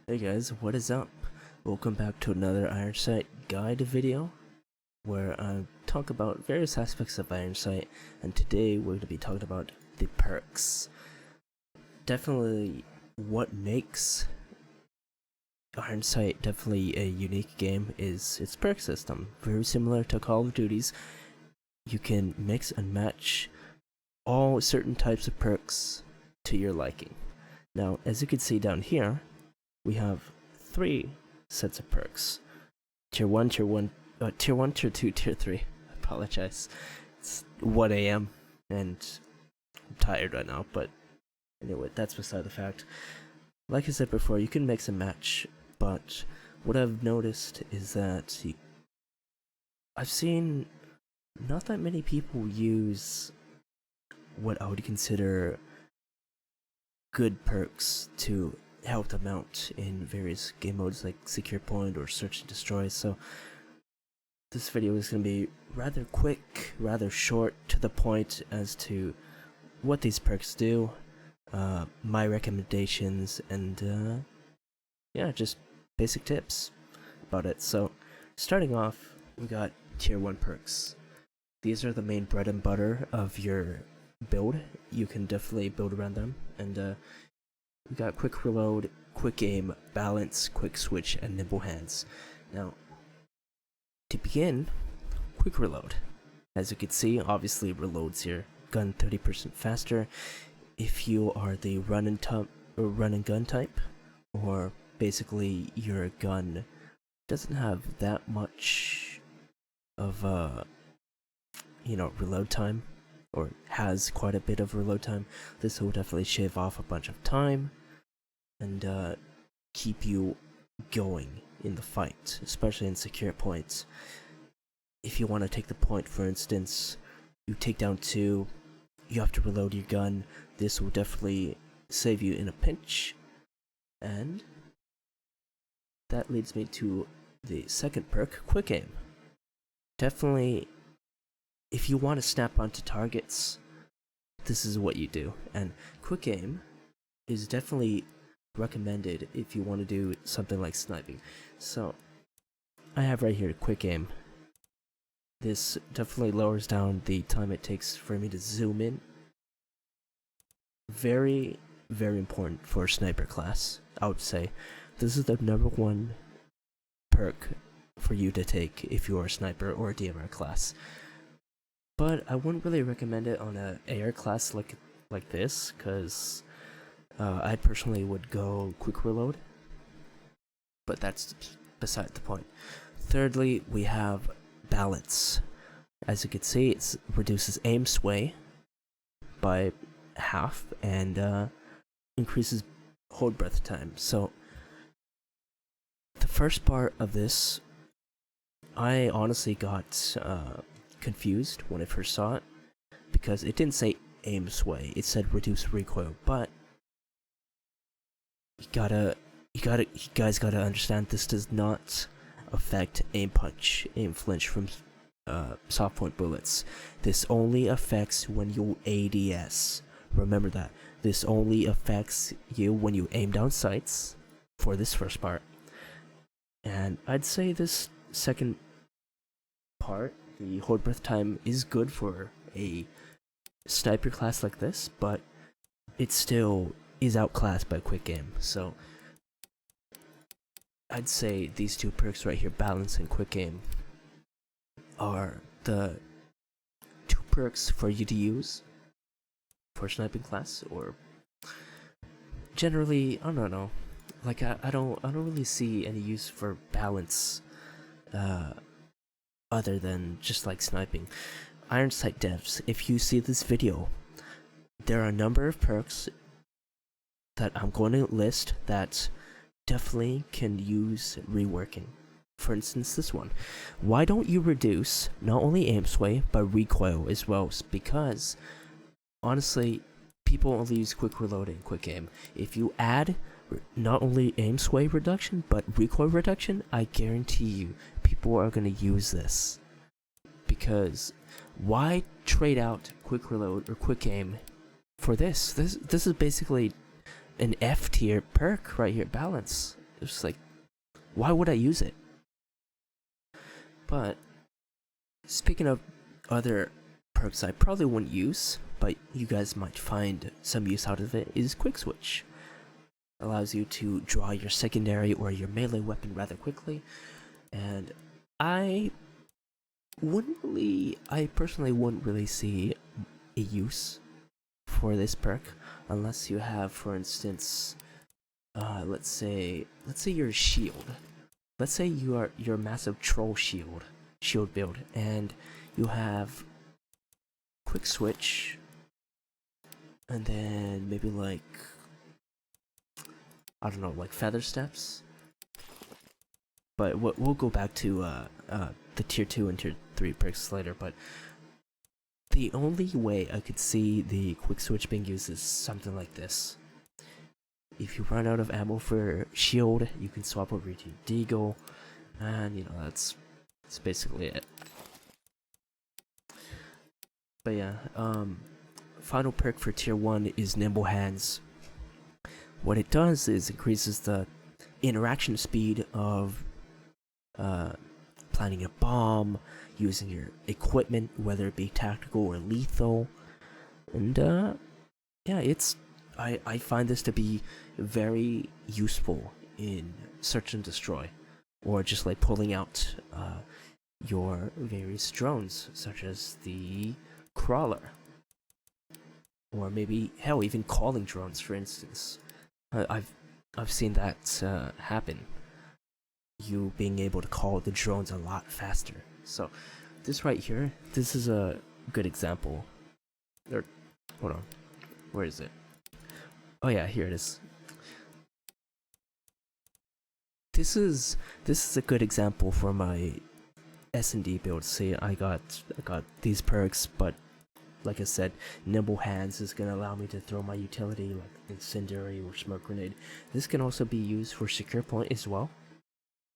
Hey guys, what is up? Welcome back to another Ironsight guide video where I talk about various aspects of Ironsight, and today we're going to be talking about the perks. Definitely what makes Ironsight definitely a unique game is its perk system. Very similar to Call of Duty's, you can mix and match all certain types of perks to your liking. Now, as you can see down here, we have 3 sets of perks. Tier 1, Tier 2, Tier 3. I apologize. It's 1 AM and I'm tired right now, but anyway, that's beside the fact. Like I said before, you can mix and match, but what I've noticed is that I've seen not that many people use what I would consider good perks to help them out in various game modes like Secure Point or Search and Destroy. So this video is going to be rather quick, rather short, to the point as to what these perks do, my recommendations, and yeah, just basic tips about it. So starting off, we got Tier 1 perks. These are the main bread and butter of your build. You can definitely build around them, and we got Quick Reload, Quick Aim, Balance, Quick Switch, and Nimble Hands. Now, to begin, Quick Reload. As you can see, obviously reloads your gun 30% faster if you are the run and gun type, or basically your gun doesn't have that much of reload time, or has quite a bit of reload time. This will definitely shave off a bunch of time and keep you going in the fight, especially in secure points. If you want to take the point, for instance, you take down 2, you have to reload your gun. This will definitely save you in a pinch. And that leads me to the second perk, Quick Aim. Definitely, if you want to snap onto targets, this is what you do. And Quick Aim is definitely recommended if you want to do something like sniping. So I have right here Quick Aim. This definitely lowers down the time it takes for me to zoom in. Very, very important for sniper class, I would say. This is the #1 perk for you to take if you are a sniper or a DMR class. But I wouldn't really recommend it on a AR class like this, because I personally would go Quick Reload. But that's beside the point. Thirdly, we have Balance. As you can see, it reduces aim sway by half and increases hold breath time. So the first part of this, I honestly got confused when I first saw it, because it didn't say aim sway, it said reduce recoil. But you guys gotta understand, this does not affect aim punch, aim flinch from soft point bullets. This only affects when you ADS. Remember that. This only affects you when you aim down sights for this first part. And I'd say this second part, the hold breath time, is good for a sniper class like this, but it still is outclassed by Quick Aim. So I'd say these 2 perks right here, Balance and Quick Aim, are the 2 perks for you to use for sniping class. Or generally, I don't know, like I don't really see any use for Balance other than just like sniping. Ironsight devs, if you see this video, there are a number of perks that I'm going to list that definitely can use reworking. For instance, this one. Why don't you reduce not only aim sway but recoil as well? Because honestly, people only use Quick Reload and Quick Aim. If you add not only aim sway reduction but recoil reduction, I guarantee you people are going to use this. Because why trade out Quick Reload or Quick Aim for this? This is basically an F tier perk right here, Balance. It's like, why would I use it? But speaking of other perks I probably wouldn't use, but you guys might find some use out of it, is Quick Switch. Allows you to draw your secondary or your melee weapon rather quickly, and I personally wouldn't really see a use for this perk unless you have, for instance, let's say you're a shield. Let's say you're a massive troll shield build, and you have Quick Switch, and then maybe like, I don't know, like Feather Steps. But we'll go back to the tier 2 and tier 3 perks later. But the only way I could see the Quick Switch being used is something like this. If you run out of ammo for shield, you can swap over to Deagle, and you know that's basically it. But yeah, final perk for tier 1 is Nimble Hands. What it does is increases the interaction speed of planting a bomb, using your equipment, whether it be tactical or lethal, and yeah, I find this to be very useful in search and destroy, or just like pulling out your various drones, such as the crawler, or maybe hell, even calling drones, for instance. I've seen that happen. You being able to call the drones a lot faster. So this right here, this is a good example. Or hold on, where is it? Oh yeah, here it is. This is a good example for my S&D build. See, I got these perks, but like I said, Nimble Hands is going to allow me to throw my utility like Incendiary or Smoke Grenade. This can also be used for Secure Point as well.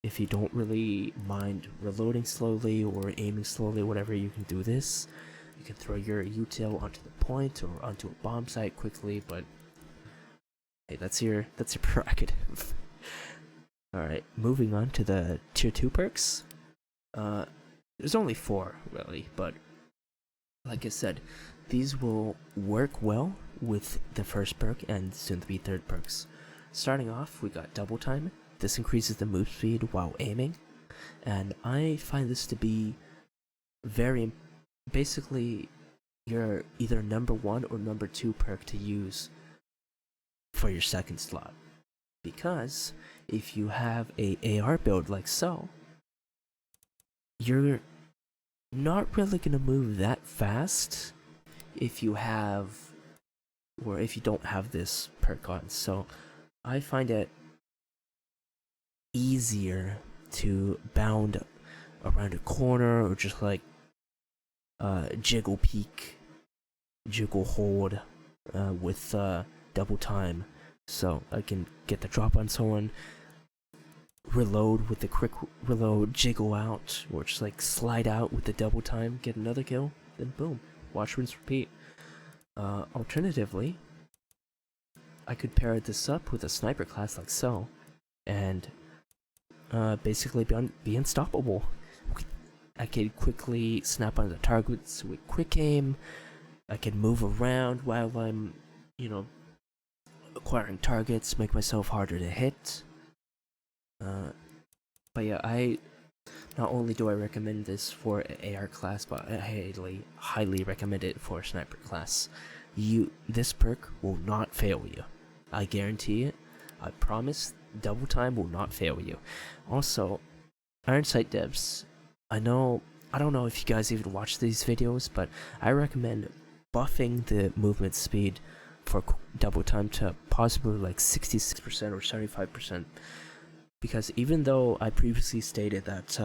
If you don't really mind reloading slowly or aiming slowly, whatever, you can do this. You can throw your util onto the point or onto a bomb site quickly, but hey, that's your prerogative. Alright, moving on to the tier 2 perks. There's only 4 really, but like I said, these will work well with the first perk and soon to be third perks. Starting off, we got Double Time. This increases the move speed while aiming, and I find this to be very, basically, your either number 1 or number 2 perk to use for your second slot. Because if you have a AR build like so, you're not really gonna move that fast if you have, or if you don't have this perk on. So I find it easier to bound around a corner, or just like jiggle peek, jiggle hold with Double Time, so I can get the drop on someone, reload with the quick reload, jiggle out, or just like slide out with the Double Time, get another kill, then boom, watch, rinse, repeat. Alternatively, I could pair this up with a sniper class like so, and basically be unstoppable. I can quickly snap on the targets with quick aim. I can move around while I'm, you know, acquiring targets, make myself harder to hit. But yeah, not only do I recommend this for AR class, but I highly recommend it for sniper class. This perk will not fail you. I guarantee it. I promise. Double Time will not fail you. Also, Ironsight devs, I don't know if you guys even watch these videos, but I recommend buffing the movement speed for Double Time to possibly like 66% or 75%. Because even though I previously stated that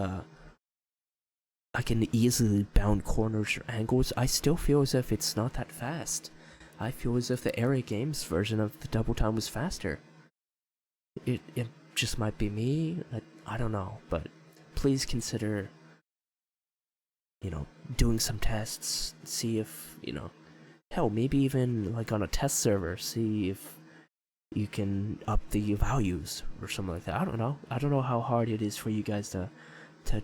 I can easily bound corners or angles, I still feel as if it's not that fast. I feel as if the Area Games version of the Double Time was faster. It just might be me, I don't know, but please consider, you know, doing some tests, see if, you know, hell, maybe even like on a test server, see if you can up the values or something like that. I don't know how hard it is for you guys to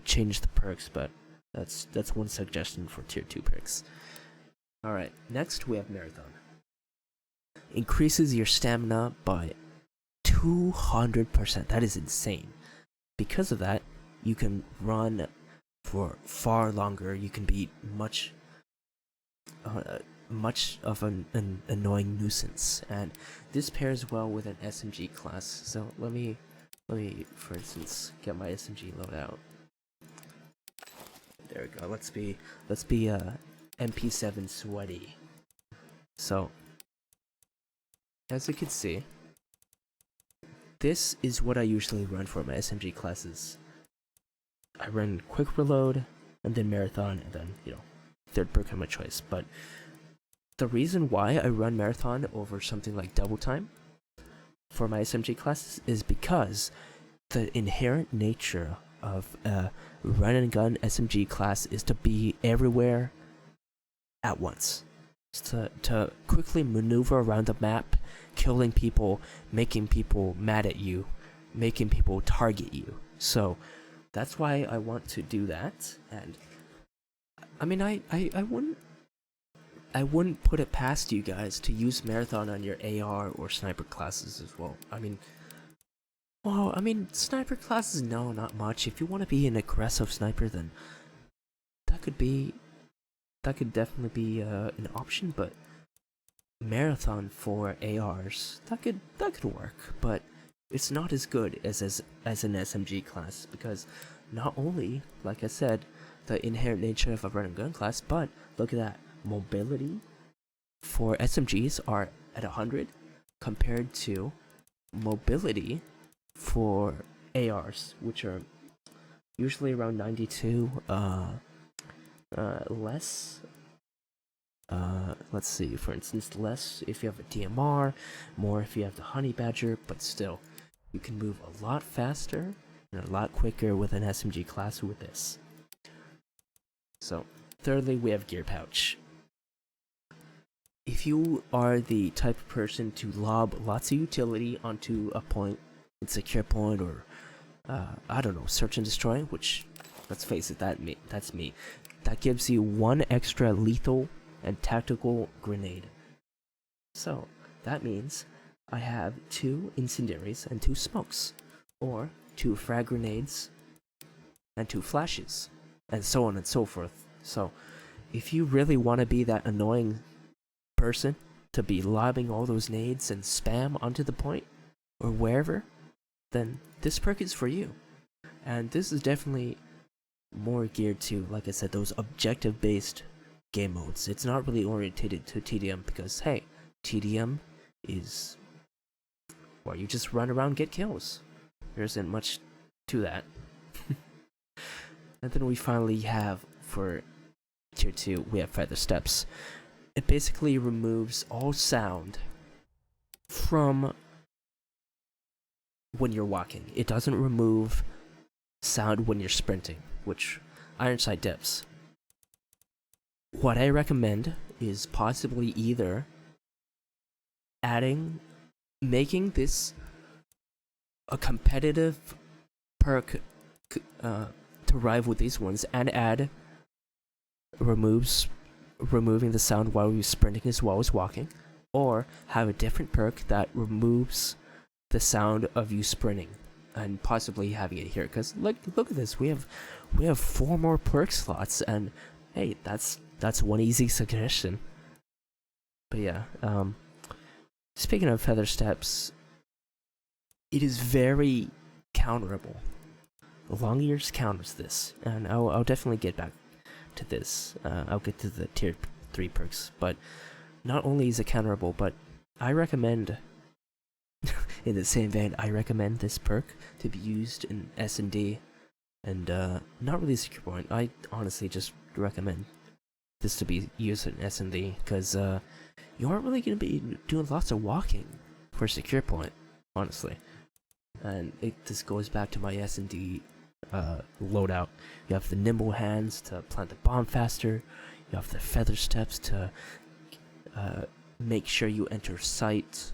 change the perks, but that's one suggestion for tier 2 perks. Alright, next we have Marathon. Increases your stamina by 200%. That is insane. Because of that, you can run for far longer. You can be much of an annoying nuisance, and this pairs well with an SMG class. So let me for instance get my SMG loadout. There we go. Let's be MP7 sweaty. So as you can see, this is what I usually run for my SMG classes. I run quick reload, and then marathon, and then, you know, third perk of my choice. But the reason why I run marathon over something like double time for my SMG classes is because the inherent nature of a run and gun SMG class is to be everywhere at once. It's to quickly maneuver around the map, killing people, making people mad at you, making people target you. So that's why I want to do that. And I mean, I wouldn't put it past you guys to use marathon on your AR or sniper classes as well. I mean, sniper classes, no, not much. If you want to be an aggressive sniper, then that could definitely be an option. But marathon for ARs, that could work. But it's not as good as an SMG class, because not only, like I said, the inherent nature of a run and gun class, but look at that. Mobility for SMGs are at 100 compared to mobility for ARs, which are usually around 92. Less. Let's see. For instance, less if you have a DMR, more if you have the Honey Badger, but still, you can move a lot faster and a lot quicker with an SMG class with this. So, thirdly, we have Gear Pouch. If you are the type of person to lob lots of utility onto a point, it's a secure point, or I don't know, search and destroy, which, let's face it, that's me. That gives you one extra lethal and tactical grenade. So that means I have 2 incendiaries and 2 smokes, or 2 frag grenades and 2 flashes, and so on and so forth. So if you really want to be that annoying person to be lobbing all those nades and spam onto the point or wherever, then this perk is for you. And this is definitely more geared to, like I said, those objective based game modes. It's not really orientated to TDM, because hey, TDM is, well, you just run around, get kills. There isn't much to that. And then we finally have, for tier 2, we have Feather Steps. It basically removes all sound from when you're walking. It doesn't remove sound when you're sprinting, which Ironsight dips. What I recommend is possibly either making this a competitive perk to rival these ones, and add removing the sound while you're sprinting as well as walking, or have a different perk that removes the sound of you sprinting, and possibly having it here. Because look at this, we have 4 more perk slots, and hey, that's one easy suggestion. But yeah, speaking of Feather Steps, it is very counterable. Long Ears counters this, and I'll definitely get back to this. I'll get to the tier 3 perks, but not only is it counterable, but I recommend, in the same vein, I recommend this perk to be used in S&D, and not really secure point. I honestly just recommend this to be used in S&D, because you aren't really going to be doing lots of walking for secure point, honestly. And this goes back to my S&D loadout. You have the nimble hands to plant the bomb faster. You have the feather steps to make sure you enter sight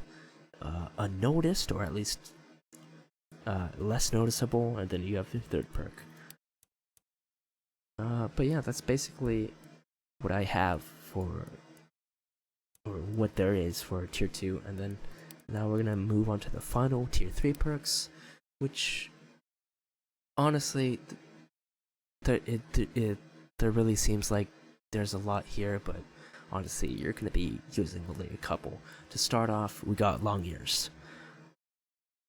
unnoticed, or at least less noticeable, and then you have the third perk. But yeah, that's basically what I have for, or what there is for tier 2, and then now we're gonna move on to the final tier 3 perks, which honestly, there really seems like there's a lot here, but honestly, you're gonna be using only a couple. To start off, we got long ears.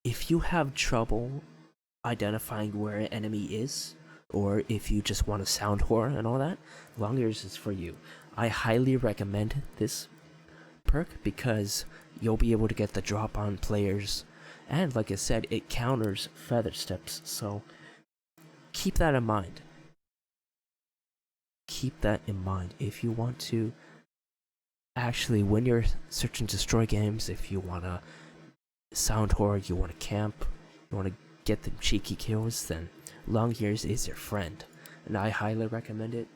If you have trouble identifying where an enemy is, or if you just want a sound horror and all that, long ears is for you. I highly recommend this perk because you'll be able to get the drop on players, and like I said, it counters feather steps, so keep that in mind. Keep that in mind if you want to actually win your search and destroy games. If you want to sound horror, you want to camp, you want to get them cheeky kills, then long ears is your friend, and I highly recommend it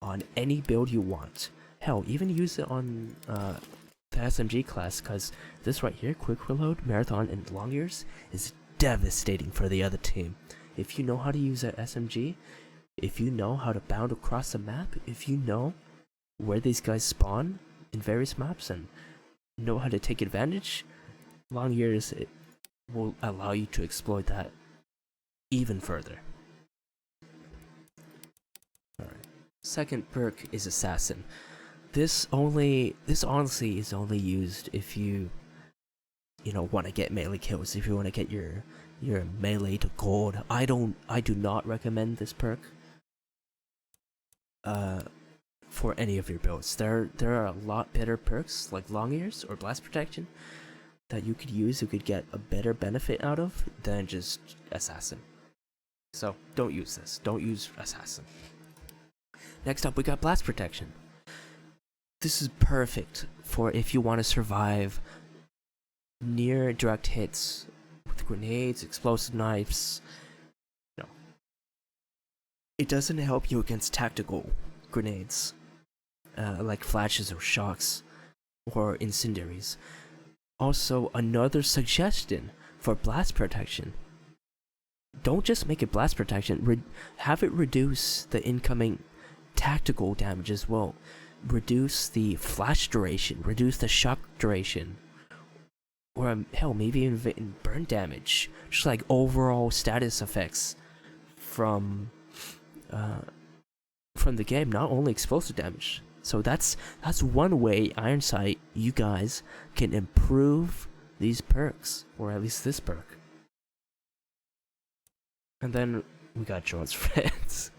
on any build you want. Hell, even use it on the SMG class, because this right here, quick reload, marathon, and long ears, is devastating for the other team. If you know how to use an SMG, if you know how to bound across the map, if you know where these guys spawn in various maps and know how to take advantage, long ears will allow you to exploit that even further. Alright. Second perk is Assassin. This honestly is only used if you want to get melee kills, if you want to get your melee to gold. I do not recommend this perk for any of your builds. There are a lot better perks like long ears or blast protection that you could use, you could get a better benefit out of than just Assassin. So don't use this. Don't use Assassin. Next up, we got blast protection. This is perfect for if you want to survive near direct hits with grenades, explosive knives. No. It doesn't help you against tactical grenades, like flashes or shocks or incendiaries. Also, another suggestion for blast protection. Don't just make it blast protection, have it reduce the incoming tactical damage as well. Reduce the flash duration, reduce the shock duration, or hell, maybe even burn damage. Just like overall status effects from the game, not only explosive damage. So that's one way Ironsight, you guys, can improve these perks, or at least this perk. And then we got Drone's Friends.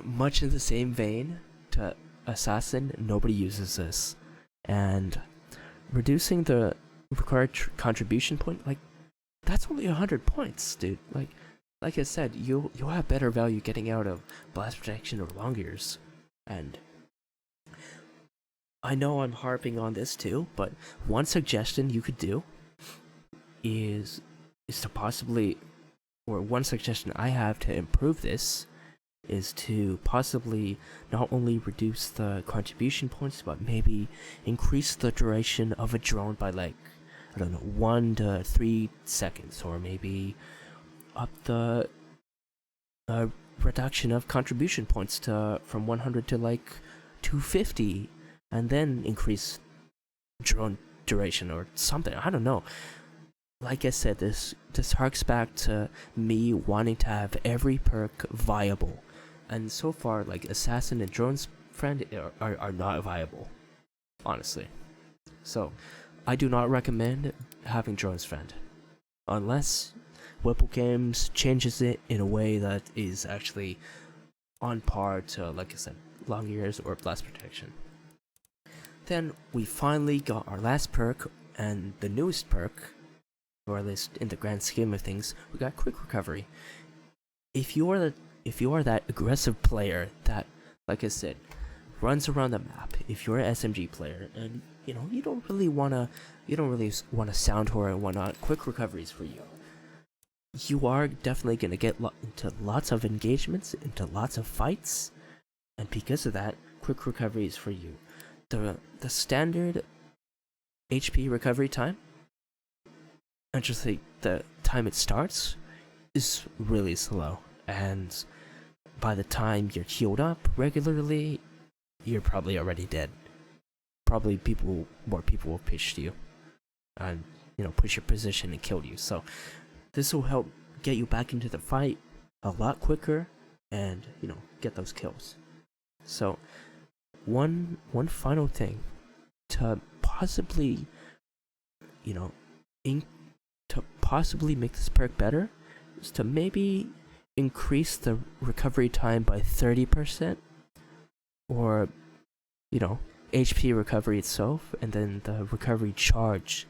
Much in the same vein to Assassin, nobody uses this. And reducing the required contribution point, like, that's only 100 points, dude. Like I said, you'll have better value getting out of blast protection or long ears. And I know I'm harping on this too, but one suggestion you could do is to possibly, or one suggestion I have to improve this, is to possibly not only reduce the contribution points, but maybe increase the duration of a drone by, like, I don't know, 1 to 3 seconds, or maybe up the reduction of contribution points to from 100 to like 250, and then increase drone duration or something. I don't know. Like I said, this harks back to me wanting to have every perk viable, and so far, like, Assassin and Drone's Friend are not viable, honestly. So I do not recommend having Drone's Friend unless WIple Games changes it in a way that is actually on par to, like I said, long ears or blast protection. Then we finally got our last perk, and the newest perk, or at least in the grand scheme of things, we got quick recovery. If you are that aggressive player that, like I said, runs around the map, if you're an SMG player and you don't really wanna sound horror and whatnot, quick recovery is for you. You are definitely gonna get into lots of engagements, into lots of fights, and because of that, quick recovery is for you. The standard HP recovery time and just like the time it starts is really slow, and by the time you're healed up regularly, you're probably already dead. Probably more people will push you, and push your position and kill you. So this will help get you back into the fight a lot quicker, and get those kills. So one final thing to possibly to possibly make this perk better is to maybe increase the recovery time by 30%, or HP recovery itself, and then the recovery charge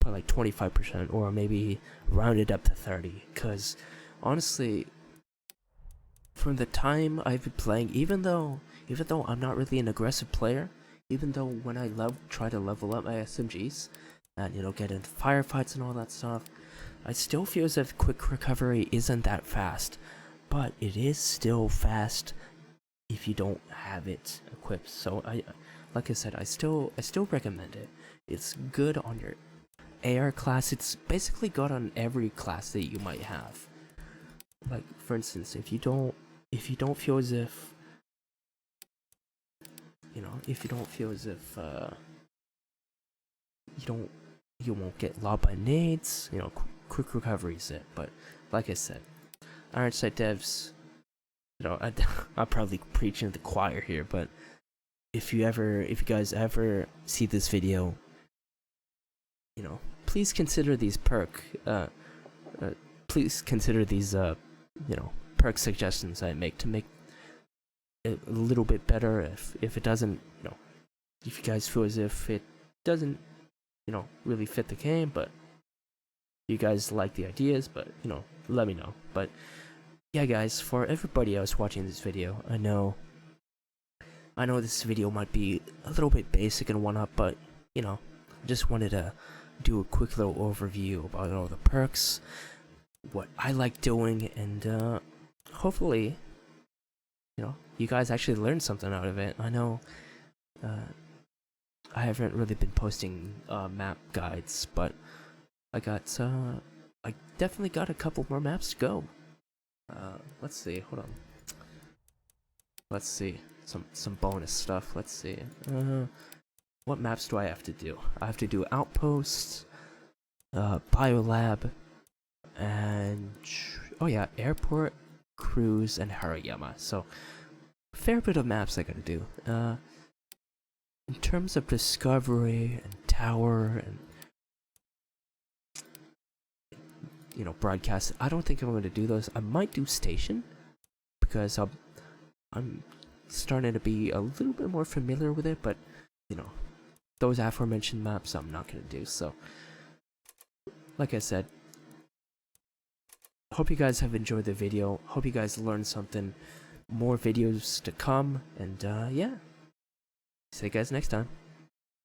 by like 25%, or maybe round it up to 30. Because honestly, from the time I've been playing, even though I'm not really an aggressive player, even though when I try to level up my SMGs and get into firefights and all that stuff, I still feel as if quick recovery isn't that fast. But it is still fast if you don't have it equipped. So like I said, I still recommend it. It's good on your AR class. It's basically good on every class that you might have. Like for instance, if you don't feel as if you won't get lobbed by nades, quick recovery is it. But like I said, Ironsight devs, I'm probably preaching to the choir here, but if you guys ever see this video, please consider these please consider these perk suggestions I make to make it a little bit better. If it doesn't, if you guys feel as if it doesn't really fit the game, but you guys like the ideas, but let me know. But yeah, guys, for everybody else watching this video, I know this video might be a little bit basic and whatnot, but I just wanted to do a quick little overview about all the perks, what I like doing, and hopefully you guys actually learned something out of it. I know I haven't really been posting map guides, but I definitely got a couple more maps to go. Let's see, hold on. Let's see, some bonus stuff. Let's see. What maps do I have to do? I have to do Outposts, Biolab, and oh yeah, Airport, Cruise, and Harayama. So fair bit of maps I gotta do. In terms of Discovery and Tower and Broadcast, I don't think I'm gonna do those. I might do Station because I'm starting to be a little bit more familiar with it, but those aforementioned maps I'm not gonna do. So like I said, hope you guys have enjoyed the video. Hope you guys learned something. More videos to come, and yeah, see you guys next time.